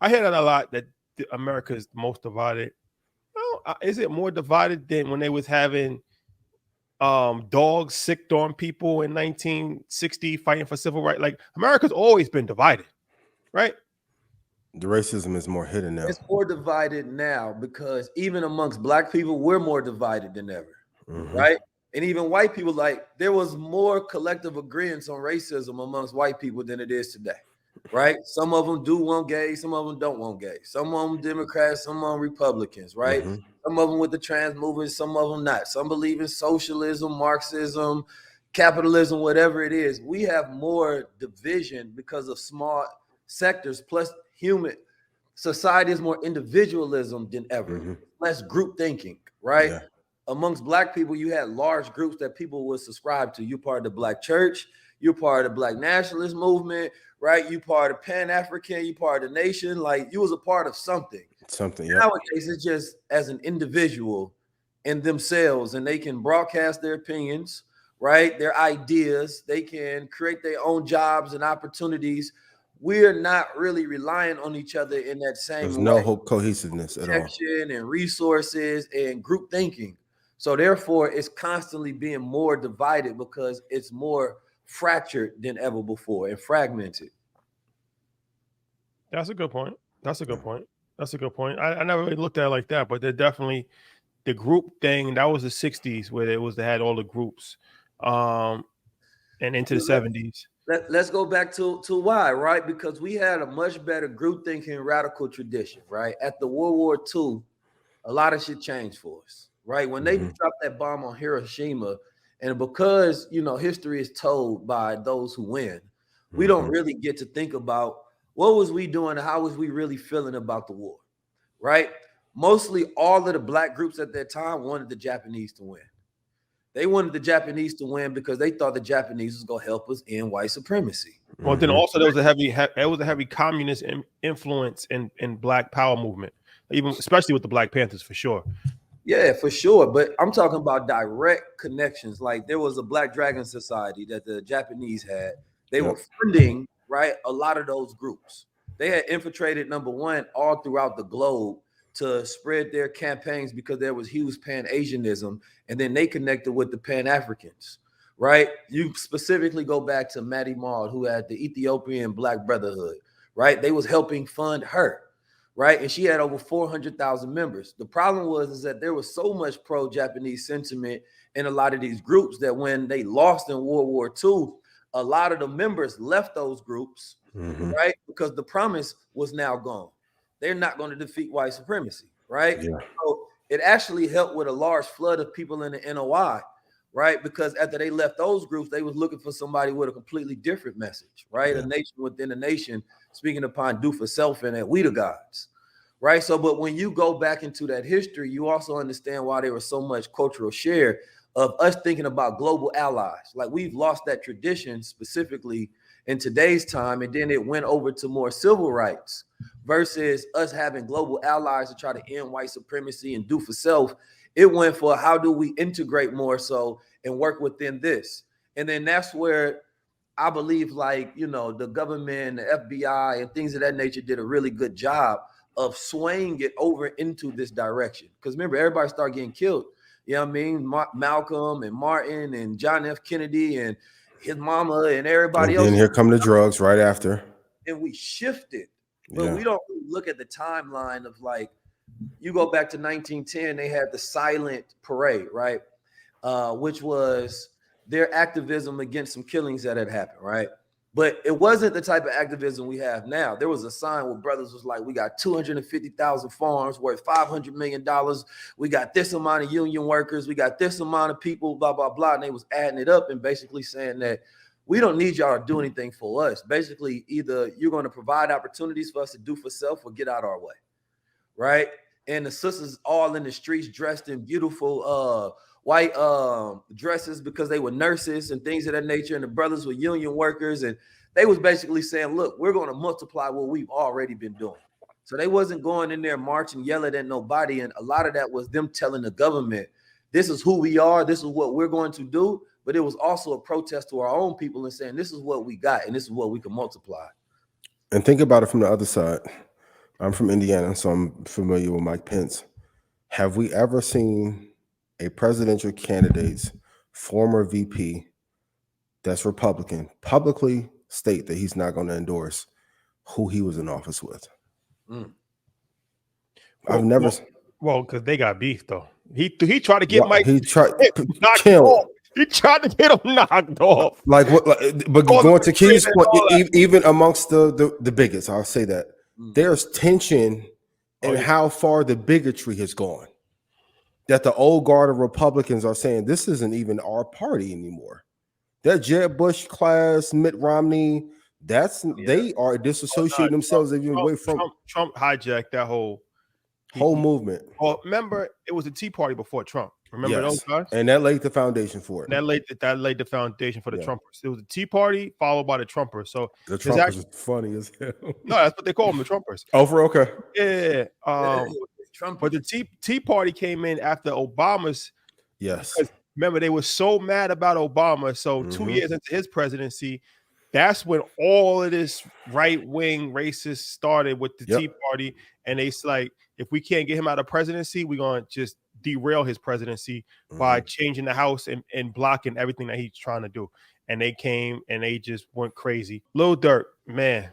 I hear that a lot, that America is the most divided. Well, is it more divided than when they was having dogs sicked on people in 1960 fighting for civil rights? Like, America's always been divided, right? The racism is more hidden now. It's more divided now because even amongst black people, we're more divided than ever, right? And even white people, like there was more collective agreement on racism amongst white people than it is today, right? Some of them do want gay, some of them don't want gay. Some of them Democrats, some of them Republicans, right? Some of them with the trans movement, some of them not. Some believe in socialism, Marxism, capitalism, whatever it is. We have more division because of small sectors, plus human society is more individualism than ever, less group thinking, right? Yeah. Amongst black people, you had large groups that people would subscribe to. You're part of the black church, you're part of the black nationalist movement, right? You part of Pan-African, you part of the nation, like you was a part of something. Something, yeah. Nowadays, it's just as an individual in themselves, and they can broadcast their opinions, right? Their ideas, they can create their own jobs and opportunities. We're not really relying on each other in that same There's way. no cohesiveness at all. Protection and resources and group thinking. So therefore, it's constantly being more divided because it's more fractured than ever before and fragmented. That's a good point. That's a good point. That's a good point. I never really looked at it like that, but they're definitely the group thing. That was the 60s where they had all the groups, and into the 70s. Let's go back to why, right? Because we had a much better group thinking radical tradition, right? At the World War II, a lot of shit changed for us, right? When they dropped that bomb on Hiroshima, and because, you know, history is told by those who win, we don't really get to think about what was we doing and how was we really feeling about the war, right? Mostly all of the black groups at that time wanted the Japanese to win. They wanted the Japanese to win because they thought the Japanese was going to help us end white supremacy. Well, then also there was a heavy communist influence in Black Power movement, even especially with the Black Panthers, for sure. Yeah, for sure. But I'm talking about direct connections. Like there was a Black Dragon Society that the Japanese had. They were funding, right, a lot of those groups. They had infiltrated, number one, all throughout the globe to spread their campaigns because there was huge Pan-Asianism, and then they connected with the Pan-Africans, right? You specifically go back to Maddie Maud, who had the Ethiopian Black Brotherhood, right? They was helping fund her, right? And she had over 400,000 members. The problem is that there was so much pro-Japanese sentiment in a lot of these groups that when they lost in World War II, a lot of the members left those groups, right? Because the promise was now gone. They're not going to defeat white supremacy, right? Yeah. So it actually helped with a large flood of people in the NOI, right? Because after they left those groups, they was looking for somebody with a completely different message, right? A nation within a nation, speaking upon do for self and that we the gods, right? So, but when you go back into that history, you also understand why there was so much cultural share of us thinking about global allies. Like we've lost that tradition specifically in today's time, and then it went over to more civil rights versus us having global allies to try to end white supremacy and do for self. It went for how do we integrate more so and work within this. And then that's where I believe, like, you know, the government, the FBI and things of that nature did a really good job of swaying it over into this direction. Because remember, everybody started getting killed. You know what I mean? Malcolm and Martin and John F. Kennedy and his mama and everybody else. And here come the drugs right after. And we shifted. But we don't really look at the timeline of, like, you go back to 1910, they had the silent parade, right? Which was their activism against some killings that had happened, right? But it wasn't the type of activism we have now. There was a sign where brothers was like, we got 250,000 farms worth $500 million. We got this amount of union workers. We got this amount of people, blah, blah, blah. And they was adding it up and basically saying that we don't need y'all to do anything for us. Basically, either you're going to provide opportunities for us to do for self or get out our way, right? And the sisters all in the streets dressed in beautiful white dresses because they were nurses and things of that nature, and the brothers were union workers, and they was basically saying, look, we're going to multiply what we've already been doing. So they wasn't going in there marching, yelling at nobody, and a lot of that was them telling the government, this is who we are, this is what we're going to do, but it was also a protest to our own people and saying, this is what we got, and this is what we can multiply. And think about it from the other side. I'm from Indiana, so I'm familiar with Mike Pence. Have we ever seen a presidential candidate's former VP that's Republican publicly state that he's not going to endorse who he was in office with? I've never. Well, because they got beef though. He tried to get Mike. He tried knocked off. He tried to get him knocked off. Like what? But going to Keith's point, even amongst the bigots, I'll say that there's tension in how far the bigotry has gone. That the old guard of Republicans are saying this isn't even our party anymore. That Jeb Bush class, Mitt Romney, they are disassociating themselves even away from Trump hijacked that whole movement. Well, remember, it was the Tea Party before Trump. Remember those guys? And that laid the foundation for it. That laid the foundation for the Trumpers. It was the Tea Party followed by the Trumpers. So the Trumpers is funny as hell. No, that's what they call them, the Trumpers. Okay. Yeah. But the Tea Party came in after Obama's. Yes. Remember, they were so mad about Obama. So 2 years into his presidency, that's when all of this right-wing racist started with the Tea Party. And it's like, if we can't get him out of presidency, we're going to just derail his presidency by changing the House and blocking everything that he's trying to do. And they came and they just went crazy. Lil Durk, man.